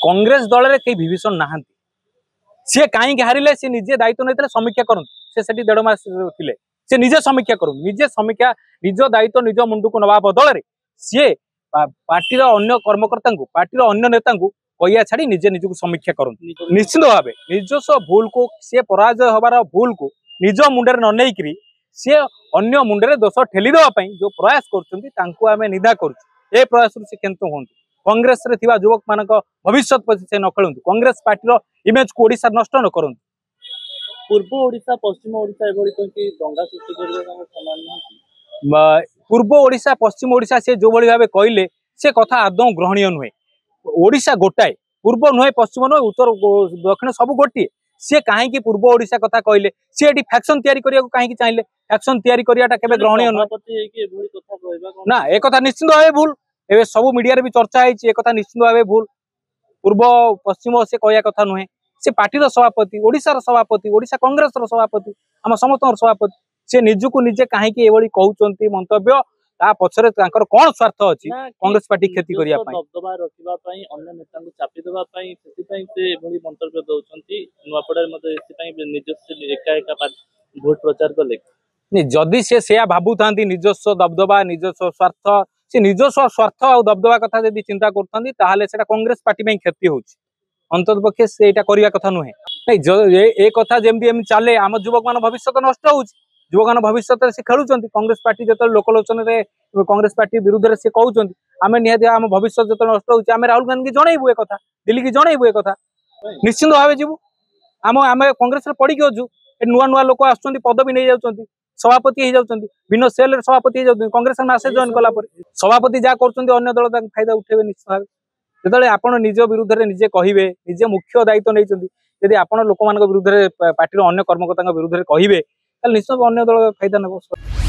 कांग्रेस दल में कई विभीषण ना सी कहीं हारे सी निजे दायित्व नहीं समीक्षा करूँ से 1.5 मास थे सी निजे समीक्षा करूँ निजे समीक्षा निज दायित्व निज मुंड को नवा बदल में सी पार्टी अन्य कर्मकर्ता पार्टी अन्य नेता कहिया छाड़ी निजे निजक समीक्षा करूँ निश्चित भाव निजस्व भूल को सी पराजय हबार भूल को निज मुंडे न नहीं सी अन्य मुंडे दोष ठेली देवाई जो प्रयास करें निदा कर प्रयास से केंतु हूँ कांग्रेस रे थिबा युवक मान भविष्य से न खेलु कांग्रेस पार्टी इमेज को ओडिशा नष्ट न करूँ पूर्व ओडिशा पश्चिम ओडिशा एभली कोई दंगा सृष्टि पूर्व ओडिशा पश्चिम ओडिशा से जो भाई भाव कहले से कथा आदौ ग्रहणीय नुहे ओडिशा गोटाए पूर्व नुहे पश्चिम नुहे उत्तर दक्षिण सब गोटे सी कहीं पूर्व ओडिशा कथा कहले सी एटी फैक्शन तैयारी करने कहीं चाहिए फैक्शन तैयारी कराटा केबे ग्रहणीय नुहे ना एक कथा निश्चित भाव भूल एवं सब मीडिया भी चर्चा है कथा निश्चित भाव भूल पूर्व पश्चिम से कहया कथा नुहे से पार्टी सभापति ओडिशार सभापति ओडिशा कांग्रेस सभापति आम समस्त सभापति से निजको निजे कहीं कहते मंतव्य ता पछरे कौन स्वार्थ अच्छी कांग्रेस पार्टी खेती करने दबदबा रखापी अन्य नेता चापी देवाई से मंतव्य दौरान नुआपड़े निजस्व एका एका भोट प्रचार कले नहीं जदि से भावु था निजस्व दबदबा निजस्व स्वार्थ से निजस्व स्वार्थ और दबदबा कथा जब चिंता कर कांग्रेस पार्टी क्षति होती अंत पक्षे से करने कथा नुहे नहीं ए कथा जमी चले आम युवक मान भविष्य नष्ट हो युवक मान भविष्य से खेलुं कांग्रेस पार्टी जो लोकलोचन कांग्रेस पार्टी विरुद्ध से कहते आम निहत आम भविष्य जो नष्ट हो राहुल गांधी जनइबू एक दिल्ली की जनइबू एक निश्चिंत भाव जीवु आम आम कांग्रेस पड़ी अच्छु नुआ नुआ लोक आस पदवी नहीं जाऊँ सभापति हो जाती भिन्न सेल सभापति हो जाती कांग्रेस आसे जॉइन कलापर सभापति जहाँ कर अन्य दल फायदा उठेबे निश्चित भाव जो आप निज विरुद्ध में निजे कहे निजे मुख्य दायित्व नहीं यदि आप लोक मान विरुद्ध पार्टी अन्य कर्मकर्ता विरुद्ध में कहे निश्चित अन्य दल फायदा नेब।